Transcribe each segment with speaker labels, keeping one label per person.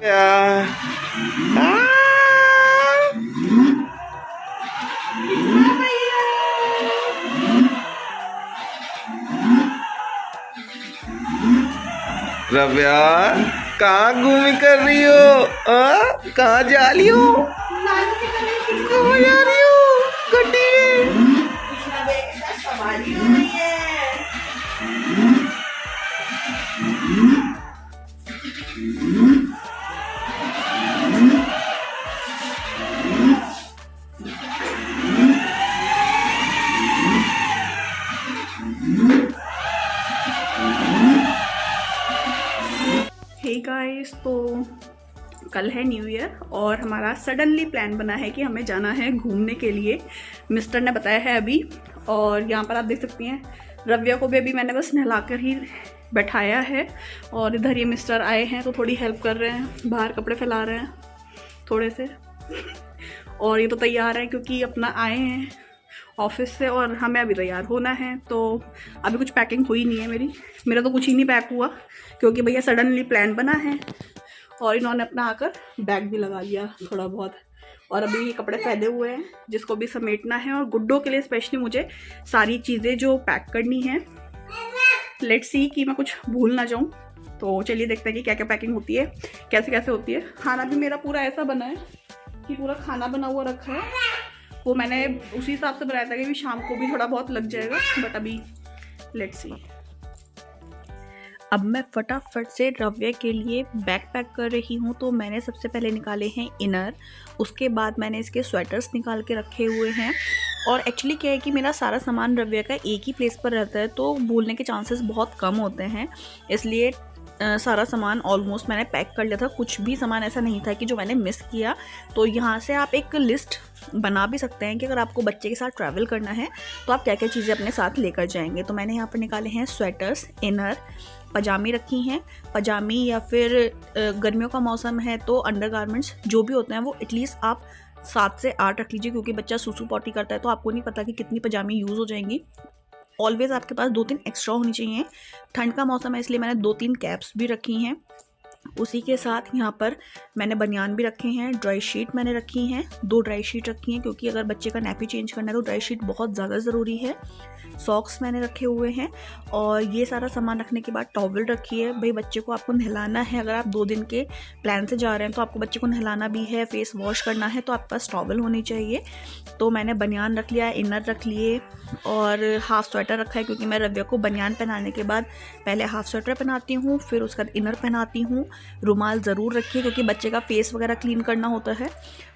Speaker 1: क्या रव्या, कहाँ घूमी कर रही हो? कहाँ जा रही हो? कहाँ जा रही हो? गड्डी
Speaker 2: हे गाइस, तो कल है न्यू ईयर और हमारा सडनली प्लान बना है कि हमें जाना है घूमने के लिए। मिस्टर ने बताया है अभी, और यहाँ पर आप देख सकती हैं रव्या को भी अभी मैंने बस नहलाकर ही बैठाया है। और इधर ये मिस्टर आए हैं तो थोड़ी हेल्प कर रहे हैं, बाहर कपड़े फैला रहे हैं थोड़े से। और ये तो तैयार है क्योंकि अपना आए हैं ऑफिस से और हमें अभी तैयार होना है। तो अभी कुछ पैकिंग हुई नहीं है मेरा तो कुछ ही नहीं पैक हुआ क्योंकि भैया सडनली प्लान बना है। और इन्होंने अपना आकर बैग भी लगा लिया थोड़ा बहुत, और अभी ये कपड़े फैले हुए हैं जिसको भी समेटना है। और गुड्डो के लिए स्पेशली मुझे सारी चीज़ें जो पैक करनी है, लेट्स सी कि मैं कुछ भूल ना जाऊँ। तो चलिए देखते हैं कि क्या क्या पैकिंग होती है, कैसे कैसे होती है। खाना भी मेरा पूरा ऐसा बना है कि पूरा खाना बना हुआ रखा है, वो मैंने उसी हिसाब से बनाया था कि शाम को भी थोड़ा बहुत लग जाएगा, बट अभी लेट्स सी। अब मैं फटाफट से रव्या के लिए बैग पैक कर रही हूँ। तो मैंने सबसे पहले निकाले हैं इनर, उसके बाद मैंने इसके स्वेटर्स निकाल के रखे हुए हैं। और एक्चुअली क्या है कि मेरा सारा सामान रव्या का एक ही प्लेस पर रहता है तो भूलने के चांसेस बहुत कम होते हैं, इसलिए सारा सामान ऑलमोस्ट मैंने पैक कर लिया था। कुछ भी सामान ऐसा नहीं था कि जो मैंने मिस किया। तो यहाँ से आप एक लिस्ट बना भी सकते हैं कि अगर आपको बच्चे के साथ ट्रैवल करना है तो आप क्या क्या चीज़ें अपने साथ लेकर जाएंगे। तो मैंने यहाँ पर निकाले हैं स्वेटर्स, इनर, पजामी रखी हैं। पजामी या फिर गर्मियों का मौसम है तो अंडरगारमेंट्स जो भी होते हैं वो एटलीस्ट आप 7 से 8 रख लीजिए, क्योंकि बच्चा सूसू पॉटी करता है तो आपको नहीं पता कि कितनी पजामी यूज़ हो जाएंगी। ऑलवेज़ आपके पास 2-3 एक्स्ट्रा होनी चाहिए। ठंड का मौसम है इसलिए मैंने 2-3 कैप्स भी रखी हैं। उसी के साथ यहाँ पर मैंने बनियान भी रखे हैं, ड्राई शीट मैंने रखी हैं, 2 ड्राई शीट रखी हैं क्योंकि अगर बच्चे का नैपी चेंज करना है तो ड्राई शीट बहुत ज़्यादा ज़रूरी है। सॉक्स मैंने रखे हुए हैं। और ये सारा सामान रखने के बाद टॉवल रखी है। भाई बच्चे को आपको नहलाना है, अगर आप 2 दिन के प्लान से जा रहे हैं तो आपको बच्चे को नहलाना भी है, फेस वॉश करना है, तो आपके पास टॉवल होनी चाहिए। तो मैंने बनियान रख लिया, इनर रख लिए और हाफ़ स्वेटर रखा है क्योंकि मैं रव्या को बनियान पहनाने के बाद पहले हाफ़ स्वेटर पहनाती हूँ, फिर उसके बाद इनर पहनाती हूँ। रुमाल ज़रूर रखिए क्योंकि बच्चे का फेस वगैरह क्लीन करना होता है।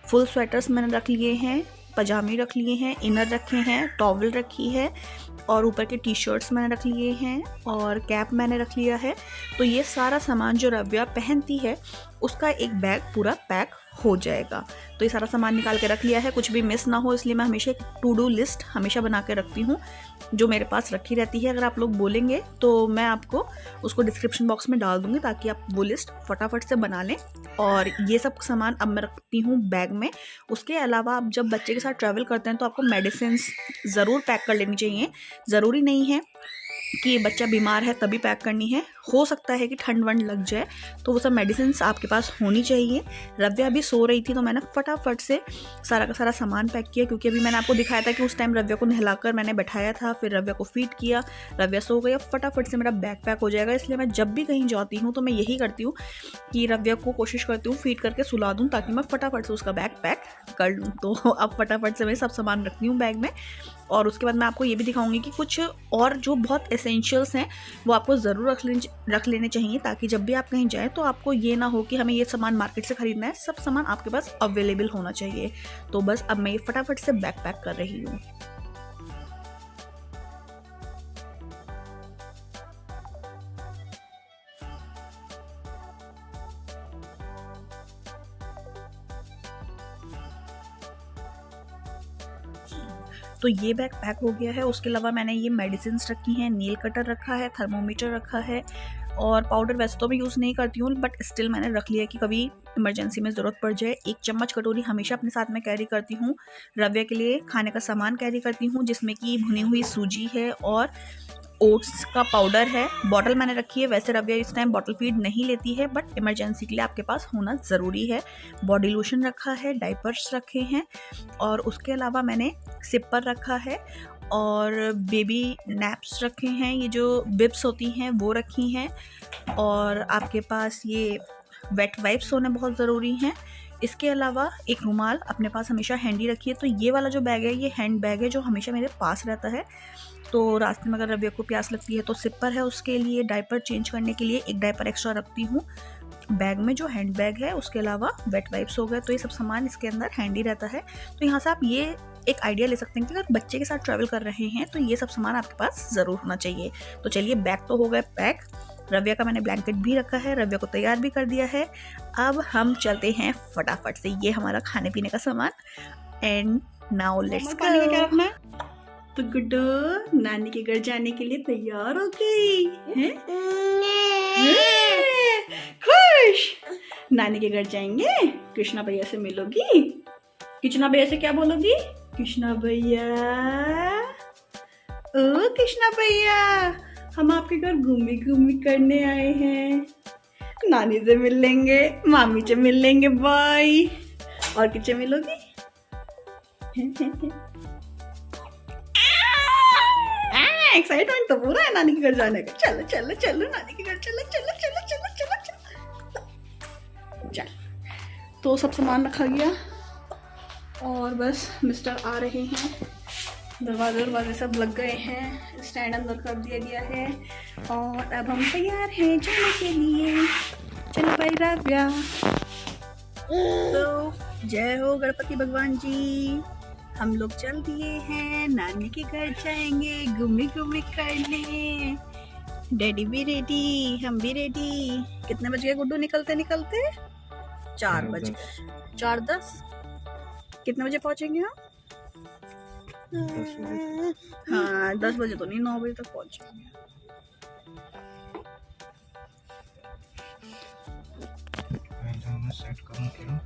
Speaker 2: फुल स्वेटर्स मैंने रख लिए हैं, पजामी रख लिए हैं, इनर रखे हैं, टॉवल रखी है और ऊपर के टी शर्ट्स मैंने रख लिए हैं और कैप मैंने रख लिया है। तो ये सारा सामान जो रव्या पहनती है उसका एक बैग पूरा पैक हो जाएगा। तो ये सारा सामान निकाल के रख लिया है, कुछ भी मिस ना हो इसलिए मैं हमेशा एक टू डू लिस्ट हमेशा बना के रखती हूँ जो मेरे पास रखी रहती है। अगर आप लोग बोलेंगे तो मैं आपको उसको डिस्क्रिप्शन बॉक्स में डाल दूँगी ताकि आप वो लिस्ट फटाफट से बना लें। और ये सब सामान अब मैं रखती हूँ बैग में। उसके अलावा आप जब बच्चे के साथ ट्रैवल करते हैं तो आपको मेडिसिन्स ज़रूर पैक कर लेनी चाहिए। ज़रूरी नहीं है कि बच्चा बीमार है तभी पैक करनी है, हो सकता है कि ठंड वंड लग जाए तो वो सब मेडिसिन्स आपके पास होनी चाहिए। रव्या अभी सो रही थी तो मैंने फटाफट से सारा का सारा सामान पैक किया क्योंकि अभी मैंने आपको दिखाया था कि उस टाइम रव्या को नहलाकर मैंने बैठाया था, फिर रव्या को फीड किया, रव्या सो गई। अब फटाफट से मेरा बैग पैक हो जाएगा, इसलिए मैं जब भी कहीं जाती हूँ तो मैं यही करती हूँ कि रव्या को कोशिश करती हूँ फीड करके सुला दूँ ताकि मैं फटाफट से उसका बैग पैक कर लूँ। तो अब फटाफट से मैं सब सामान रखती हूँ बैग में। और उसके बाद मैं आपको ये भी दिखाऊंगी कि कुछ और जो बहुत एसेंशियल्स हैं वो आपको ज़रूर रख लेने चाहिए ताकि जब भी आप कहीं जाएं तो आपको ये ना हो कि हमें ये सामान मार्केट से ख़रीदना है, सब सामान आपके पास अवेलेबल होना चाहिए। तो बस अब मैं ये फटाफट से बैग पैक कर रही हूँ। तो ये बैग पैक हो गया है। उसके अलावा मैंने ये मेडिसिन्स रखी हैं, नेल कटर रखा है, थर्मोमीटर रखा है और पाउडर वैसे तो मैं यूज़ नहीं करती हूँ बट स्टिल मैंने रख लिया कि कभी इमरजेंसी में ज़रूरत पड़ जाए। एक चम्मच कटोरी हमेशा अपने साथ में कैरी करती हूँ। रव्या के लिए खाने का सामान कैरी करती हूँ जिसमें कि भुनी हुई सूजी है और ओट्स का पाउडर है। बॉटल मैंने रखी है, वैसे रव्या इस टाइम बॉटल फीड नहीं लेती है, बट इमरजेंसी के लिए आपके पास होना ज़रूरी है। बॉडी लोशन रखा है, डाइपर्स रखे हैं, और उसके अलावा मैंने सिपर रखा है और बेबी नैप्स रखे हैं, ये जो बिब्स होती हैं वो रखी हैं, और आपके पास ये वेट वाइप्स होने बहुत ज़रूरी हैं। इसके अलावा एक रुमाल अपने पास हमेशा हैंडी रखिए। तो ये वाला जो बैग है ये हैंड बैग है जो हमेशा मेरे पास रहता है। तो रास्ते में अगर रव्या को प्यास लगती है तो सिपर है उसके लिए, डायपर चेंज करने के लिए एक डायपर एक्स्ट्रा रखती हूँ बैग में जो हैंड बैग है। उसके अलावा वेट वाइप्स हो गए, तो ये सब सामान इसके अंदर हैंडी रहता है। तो यहाँ से आप ये एक आइडिया ले सकते हैं कि अगर बच्चे के साथ ट्रैवल कर रहे हैं तो ये सब सामान आपके पास ज़रूर होना चाहिए। तो चलिए, बैग तो हो गए पैक, रव्या का मैंने ब्लैंकेट भी रखा है, रव्या को तैयार भी कर दिया है। अब हम चलते हैं फटाफट से, ये हमारा खाने पीने का सामान। And now let's go. क्या रखना है? तो गुड्डू नानी के घर जाने के लिए तैयार हो गई है? खुश। नानी के घर जाएंगे, कृष्णा भैया से मिलोगी। कृष्णा भैया से क्या बोलोगी? कृष्णा भैया, ओ कृष्णा भैया, हम आपके घर घूमी घूमी करने आए हैं। नानी से मिल लेंगे, मामी से मिल लेंगे, बाय। और किससे मिलोगी? एक्साइटमेंट तो पूरा है नानी के घर जाने का। चलो चलो चलो नानी के घर, चलो चलो चलो चलो चलो चलो चल। तो सब सामान रखा गया और बस मिस्टर आ रहे हैं, दरवाजे सब लग गए हैं, स्टैंड अंदर कर दिया गया है और अब हम तैयार हैं जाने के लिए। चलो भाई रव्या। तो जय हो गणपति भगवान जी, हम लोग चल दिए हैं, नानी के घर जाएंगे घूमी घूमी करने। डैडी भी रेडी, हम भी रेडी। कितने बज गए गुड्डू निकलते निकलते? 4 बजे, 4:10। कितने बजे पहुंचेंगे हम?
Speaker 1: 10 बजे।
Speaker 2: हाँ 10 बजे तो नहीं, 9 बजे तक पहुंचेंगे।
Speaker 1: सेट करूं क्या?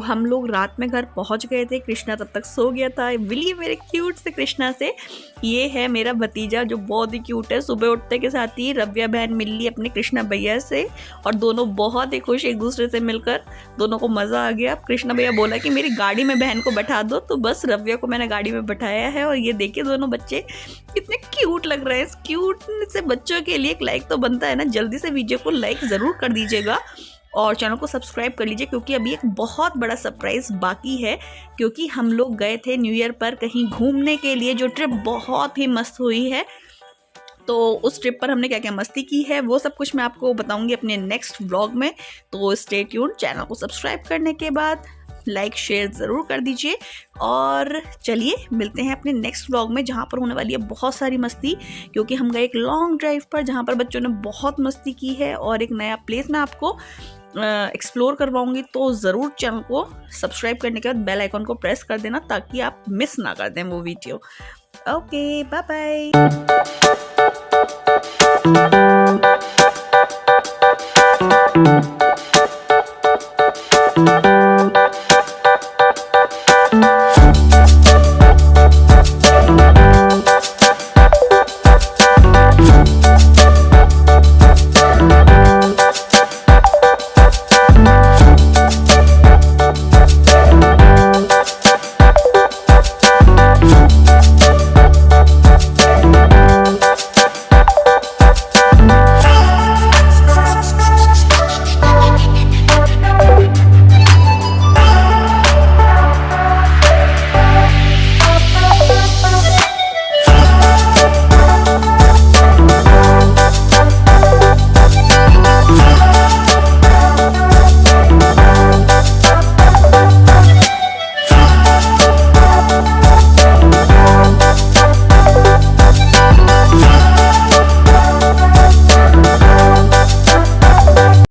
Speaker 2: हम लोग रात में घर पहुंच गए थे, कृष्णा तब तक सो गया था। मिलिए मेरे क्यूट से कृष्णा से। ये है मेरा भतीजा जो बहुत ही क्यूट है। सुबह उठते के साथ ही रव्या बहन मिल ली अपने कृष्णा भैया से और दोनों बहुत ही खुश एक दूसरे से मिलकर, दोनों को मज़ा आ गया। कृष्णा भैया बोला कि मेरी गाड़ी में बहन को बैठा दो, तो बस रव्या को मैंने गाड़ी में बैठाया है। और ये देखिए दोनों बच्चे कितने क्यूट लग रहे हैं। इस क्यूट से बच्चों के लिए एक लाइक तो बनता है ना। जल्दी से वीडियो को लाइक ज़रूर कर दीजिएगा और चैनल को सब्सक्राइब कर लीजिए, क्योंकि अभी एक बहुत बड़ा सरप्राइज़ बाकी है। क्योंकि हम लोग गए थे न्यू ईयर पर कहीं घूमने के लिए, जो ट्रिप बहुत ही मस्त हुई है। तो उस ट्रिप पर हमने क्या क्या मस्ती की है वो सब कुछ मैं आपको बताऊंगी अपने नेक्स्ट व्लॉग में। तो स्टे ट्यून्ड। चैनल को सब्सक्राइब करने के बाद लाइक शेयर ज़रूर कर दीजिए और चलिए मिलते हैं अपने नेक्स्ट व्लॉग में, जहाँ पर होने वाली है बहुत सारी मस्ती। क्योंकि हम गए एक लॉन्ग ड्राइव पर जहाँ पर बच्चों ने बहुत मस्ती की है और एक नया प्लेस मैं आपको एक्सप्लोर करवाऊंगी। तो ज़रूर चैनल को सब्सक्राइब करने के बाद बेल आइकन को प्रेस कर देना ताकि आप मिस ना कर दें वो वीडियो। Okay bye bye.